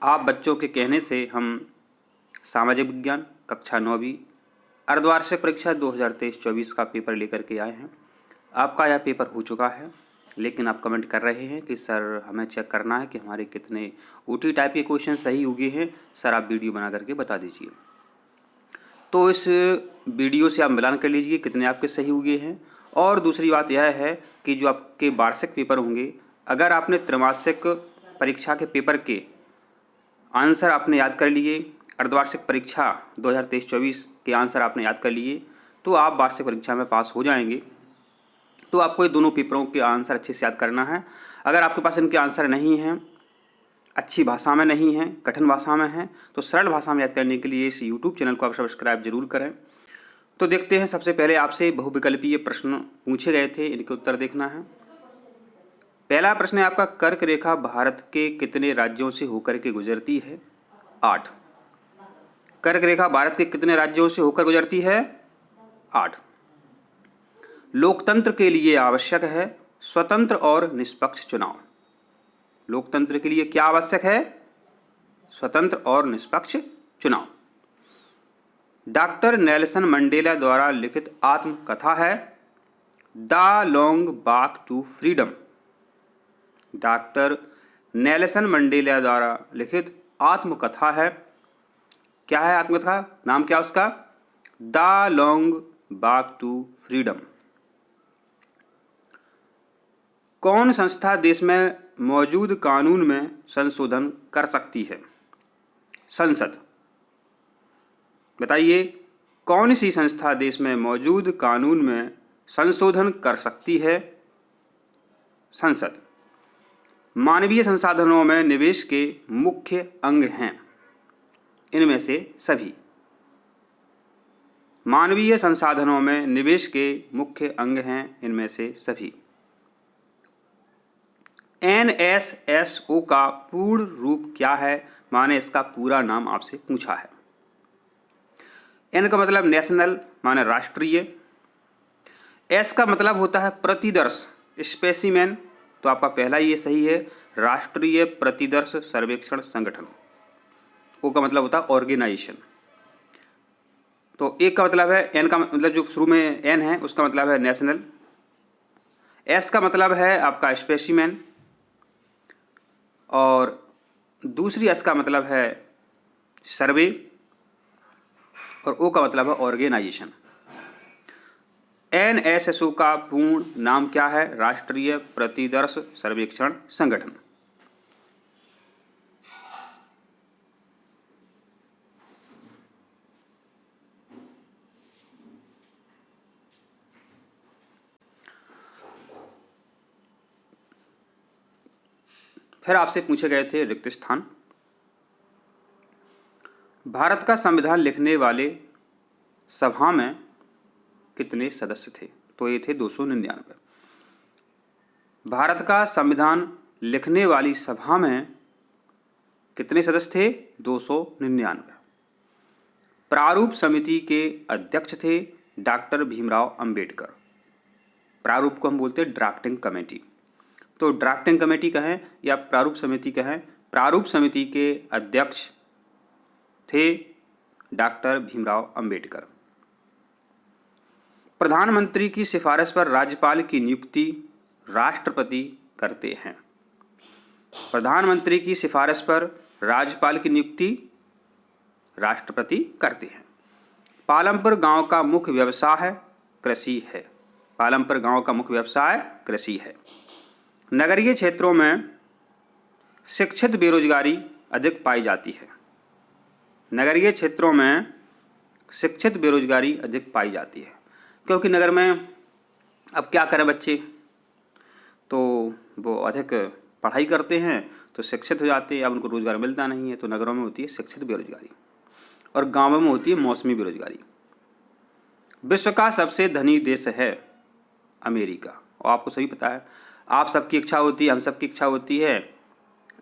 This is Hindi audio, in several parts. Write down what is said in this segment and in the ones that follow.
आप बच्चों के कहने से हम सामाजिक विज्ञान कक्षा 9वीं अर्धवार्षिक परीक्षा 2023-24 का पेपर लेकर के आए हैं। आपका यह पेपर हो चुका है, लेकिन आप कमेंट कर रहे हैं कि सर हमें चेक करना है कि हमारे कितने ओटी टाइप के क्वेश्चन सही हुए हैं, सर आप वीडियो बना करके बता दीजिए। तो इस वीडियो से आप मिलान कर लीजिए कितने आपके सही हुए हैं। और दूसरी बात यह है कि जो आपके वार्षिक पेपर होंगे, अगर आपने त्रैमासिक परीक्षा के पेपर के आंसर आपने याद कर लिए, अर्धवार्षिक परीक्षा 2023-24 के आंसर आपने याद कर लिए, तो आप वार्षिक परीक्षा में पास हो जाएंगे। तो आपको ये दोनों पेपरों के आंसर अच्छे से याद करना है। अगर आपके पास इनके आंसर नहीं हैं, अच्छी भाषा में नहीं हैं, कठिन भाषा में हैं, तो सरल भाषा में याद करने के लिए इस यूट्यूब चैनल को आप सब्सक्राइब जरूर करें। तो देखते हैं, सबसे पहले आपसे बहुविकल्पीय प्रश्न पूछे गए थे, इनके उत्तर देखना है। पहला प्रश्न है आपका, कर्क रेखा भारत के कितने राज्यों से होकर के गुजरती है? 8। कर्क रेखा भारत के कितने राज्यों से होकर गुजरती है? 8। लोकतंत्र के लिए आवश्यक है स्वतंत्र और निष्पक्ष चुनाव। लोकतंत्र के लिए क्या आवश्यक है? स्वतंत्र और निष्पक्ष चुनाव। डॉक्टर नेल्सन मंडेला द्वारा लिखित आत्मकथा है the long walk to freedom. Doctor Nelson Mandela द्वारा लिखित आत्मकथा है, क्या है आत्मकथा? नाम क्या उसका? The long walk to freedom. कौन संस्था देश में मौजूद कानून में संशोधन कर सकती है? संसद। बताइए, कौन सी संस्था देश में मौजूद कानून में संशोधन कर सकती है? संसद। मानवीय संसाधनों में निवेश के मुख्य अंग हैं इनमें से सभी। मानवीय संसाधनों में निवेश के मुख्य अंग हैं इनमें से सभी। NSSO का पूर्ण रूप क्या है? माने इसका पूरा नाम आपसे पूछा है। N का मतलब नेशनल माने राष्ट्रीय, S का मतलब होता है प्रतिदर्श स्पेसिमेन, तो आपका पहला ये सही है, राष्ट्रीय प्रतिदर्श सर्वेक्षण संगठन। O का मतलब होता है ऑर्गेनाइजेशन। तो एक का मतलब है, N का मतलब जो शुरू में N है उसका मतलब है नेशनल, S का मतलब है आपका स्पेसिमेन, और दूसरी S का मतलब है सर्वे, और O का मतलब है ऑर्गेनाइजेशन। NSSO का पूर्ण नाम क्या है? राष्ट्रीय प्रतिदर्श सर्वेक्षण संगठन। फिर आपसे पूछे गए थे रिक्त स्थान। भारत का संविधान लिखने वाले सभा में कितने सदस्य थे? तो ये थे 299। भारत का संविधान लिखने वाली सभा में कितने सदस्य थे? 299। प्रारूप समिति के अध्यक्ष थे डॉक्टर भीमराव अंबेडकर। प्रारूप को हम बोलते हैं ड्राफ्टिंग कमेटी, तो ड्राफ्टिंग कमेटी कहें या प्रारूप समिति कहें, प्रारूप समिति के अध्यक्ष थे डॉक्टर भीमराव अंबेडकर। प्रधानमंत्री की सिफारिश पर राज्यपाल की नियुक्ति राष्ट्रपति करते हैं। प्रधानमंत्री की सिफारिश पर राज्यपाल की नियुक्ति राष्ट्रपति करते हैं। पालमपुर गांव का मुख्य व्यवसाय कृषि है। पालमपुर गांव का मुख्य व्यवसाय कृषि है। नगरीय क्षेत्रों में शिक्षित बेरोजगारी अधिक पाई जाती है। नगरीय क्षेत्रों में शिक्षित बेरोजगारी अधिक पाई जाती है, क्योंकि नगर में अब क्या करें बच्चे, तो वो अधिक पढ़ाई करते हैं तो शिक्षित हो जाते हैं, अब उनको रोज़गार मिलता नहीं है, तो नगरों में होती है शिक्षित बेरोजगारी और गाँवों में होती है मौसमी बेरोजगारी। विश्व का सबसे धनी देश है अमेरिका, और आपको सभी पता है। आप सबकी इच्छा होती है, हम सबकी इच्छा होती है,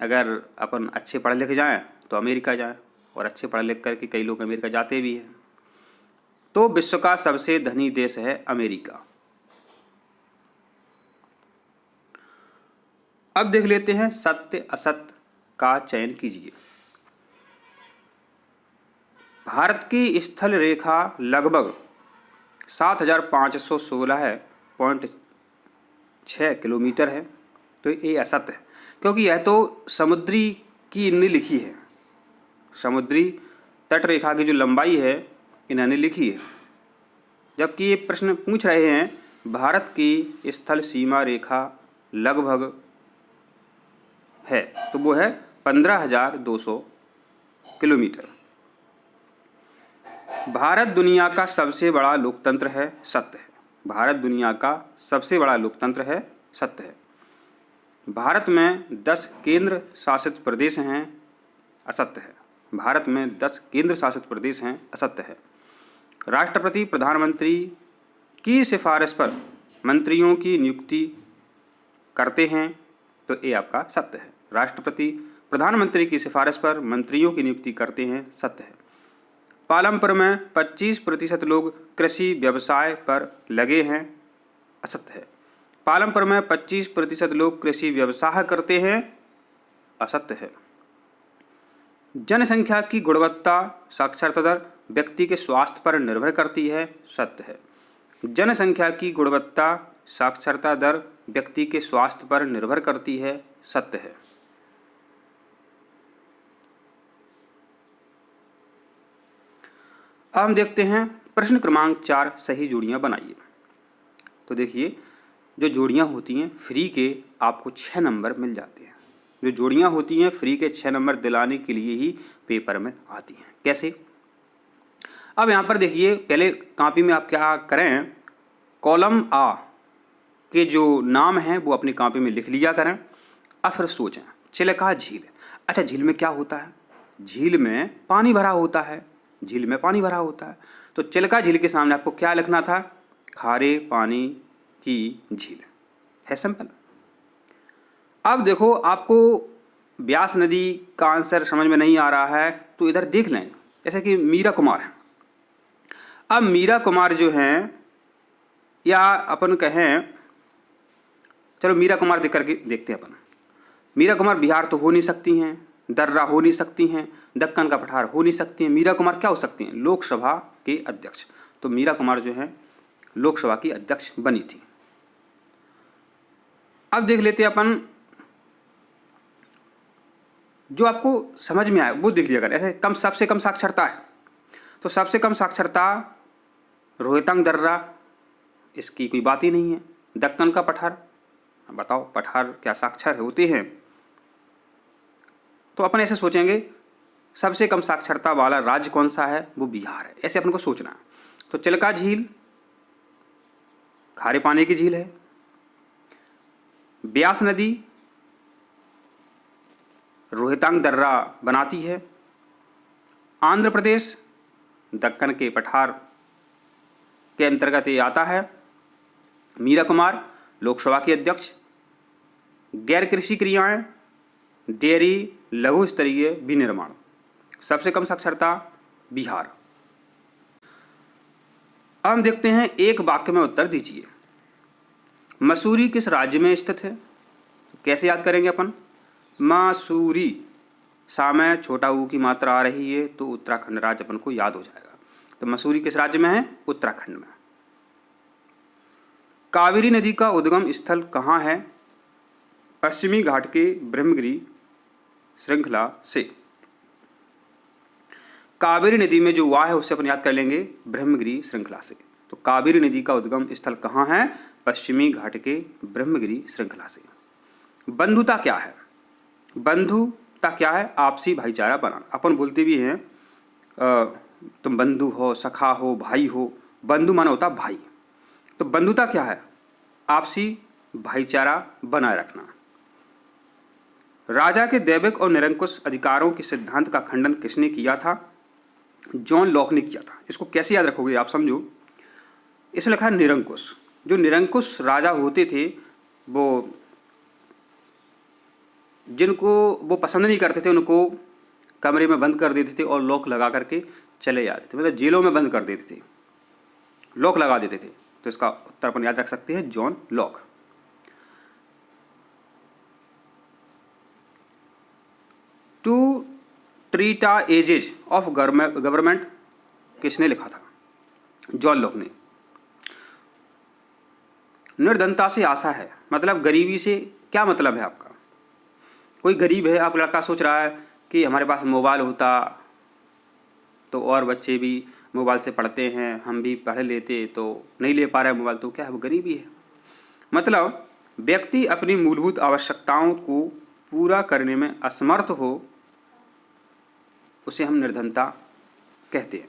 अगर अपन अच्छे पढ़े लिखे जाएँ तो अमेरिका जाएँ, और अच्छे पढ़ लिख करके कई लोग अमेरिका जाते भी हैं। तो विश्व का सबसे धनी देश है अमेरिका। अब देख लेते हैं सत्य असत्य का चयन कीजिए। भारत की स्थल रेखा लगभग 7516.6 किलोमीटर है। तो ये असत्य है, क्योंकि यह तो समुद्री की इनने लिखी है, समुद्री तट रेखा की जो लंबाई है इन्होंने लिखी है, जबकि ये प्रश्न पूछ रहे हैं भारत की स्थल सीमा रेखा लगभग है, तो वो है 15,200 किलोमीटर। भारत दुनिया का सबसे बड़ा लोकतंत्र है, सत्य है। भारत दुनिया का सबसे बड़ा लोकतंत्र है, सत्य है। भारत में 10 केंद्र शासित प्रदेश हैं, असत्य है। भारत में 10 केंद्र शासित प्रदेश हैं, असत्य है। राष्ट्रपति प्रधानमंत्री की सिफारिश पर मंत्रियों की नियुक्ति करते हैं, तो ये आपका सत्य है। राष्ट्रपति प्रधानमंत्री की सिफारिश पर मंत्रियों की नियुक्ति करते हैं, सत्य है। पालमपुर में 25% लोग कृषि व्यवसाय पर लगे हैं, असत्य है। पालमपुर में 25% लोग कृषि व्यवसाय करते हैं, असत्य है। जनसंख्या की गुणवत्ता साक्षरता दर व्यक्ति के स्वास्थ्य पर निर्भर करती है, सत्य है। जनसंख्या की गुणवत्ता साक्षरता दर व्यक्ति के स्वास्थ्य पर निर्भर करती है, सत्य है। अब हम देखते हैं प्रश्न क्रमांक 4, सही जोड़ियां बनाइए। तो देखिए, जो जोड़ियां होती हैं फ्री के आपको 6 नंबर मिल जाते हैं। जो जोड़ियां होती हैं फ्री के 6 नंबर दिलाने के लिए ही पेपर में आती हैं। कैसे? अब यहाँ पर देखिए, पहले कॉपी में आप क्या करें, कॉलम आ के जो नाम हैं वो अपनी कॉपी में लिख लिया करें। अब फिर सोचें, चिल्का झील। अच्छा, झील में क्या होता है? झील में पानी भरा होता है, झील में पानी भरा होता है। तो चिल्का झील के सामने आपको क्या लिखना था? खारे पानी की झील। है सिंपल। अब देखो, आपको ब्यास नदी का आंसर समझ में नहीं आ रहा है तो इधर देख लें, जैसे कि मीरा कुमार है। अब मीरा कुमार जो हैं, या अपन कहें, चलो मीरा कुमार देख करके देखते हैं अपन। मीरा कुमार बिहार तो हो नहीं सकती हैं, दर्रा हो नहीं सकती हैं, दक्कन का पठार हो नहीं सकती हैं। मीरा कुमार क्या हो सकती हैं? लोकसभा के अध्यक्ष। तो मीरा कुमार जो हैं लोकसभा की अध्यक्ष बनी थी। अब देख लेते हैं अपन, जो आपको समझ में आए वो देख लिया करें। ऐसे सबसे कम साक्षरता है, तो सबसे कम साक्षरता रोहतांग दर्रा, इसकी कोई बात ही नहीं है। दक्कन का पठार, बताओ पठार क्या साक्षर होते हैं? तो अपन ऐसे सोचेंगे, सबसे कम साक्षरता वाला राज्य कौन सा है? वो बिहार है। ऐसे अपन को सोचना है। तो चिल्का झील खारे पानी की झील है। ब्यास नदी रोहतांग दर्रा बनाती है। आंध्र प्रदेश दक्कन के पठार के अंतर्गत ये आता है। मीरा कुमार लोकसभा के अध्यक्ष। गैर कृषि क्रियाएं, डेयरी, लघु स्तरीय विनिर्माण। सबसे कम साक्षरता बिहार। अब हम देखते हैं, एक वाक्य में उत्तर दीजिए। मसूरी किस राज्य में स्थित है? तो कैसे याद करेंगे अपन? मसूरी, सा में छोटा ऊ की मात्रा आ रही है तो उत्तराखंड राज्य अपन को याद हो जाएगा। तो मसूरी किस राज्य में है? उत्तराखंड में। कावेरी नदी का उद्गम स्थल कहाँ है? पश्चिमी घाट के ब्रह्मगिरी श्रृंखला से। कावेरी नदी में जो वाह है उससे अपन याद कर लेंगे ब्रह्मगिरी श्रृंखला से। तो कावेरी नदी का उद्गम स्थल कहाँ है? पश्चिमी घाट के ब्रह्मगिरी श्रृंखला से। बंधुता क्या है? बंधुता क्या है? आपसी भाईचारा बनाना। अपन बोलते भी हैं तुम बंधु हो, सखा हो, भाई हो। बंधु माना होता भाई। तो बंधुता क्या है? आपसी भाईचारा बनाए रखना। राजा के दैविक और निरंकुश अधिकारों के सिद्धांत का खंडन किसने किया था? जॉन लॉक ने किया था। इसको कैसे याद रखोगे आप? समझो, इसमें लिखा है निरंकुश। जो निरंकुश राजा होते थे, वो जिनको वो पसंद नहीं करते थे उनको कमरे में बंद कर देते थे और लॉक लगा करके चले जाते थे। मतलब जेलों में बंद कर देते थे, लॉक लगा देते थे। तो इसका उत्तर अपन याद रख सकते हैं, John Locke. Two treatises of government किसने लिखा था? जॉन लॉक ने। निर्धनता से आशा है, मतलब गरीबी से क्या मतलब है आपका? कोई गरीब है, आप लड़का सोच रहा है कि हमारे पास मोबाइल होता तो और बच्चे भी मोबाइल से पढ़ते हैं, हम भी पढ़ लेते, तो नहीं ले पा रहे मोबाइल, तो क्या है? वो गरीबी है। मतलब व्यक्ति अपनी मूलभूत आवश्यकताओं को पूरा करने में असमर्थ हो, उसे हम निर्धनता कहते हैं।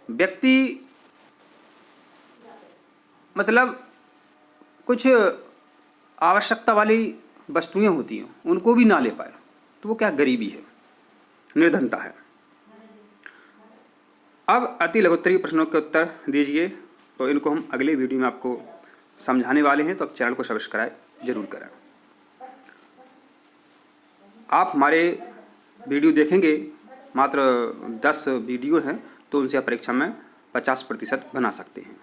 व्यक्ति मतलब कुछ आवश्यकता वाली वस्तुएं होती हैं, उनको भी ना ले पाए, तो वो क्या? गरीबी है, निर्धनता है। अब अति लघुत्तरीय प्रश्नों के उत्तर दीजिए, तो इनको हम अगले वीडियो में आपको समझाने वाले हैं, तो आप चैनल को सब्सक्राइब जरूर करें। आप हमारे वीडियो देखेंगे, मात्र 10 वीडियो हैं, तो उनसे आप परीक्षा में 50% बना सकते हैं।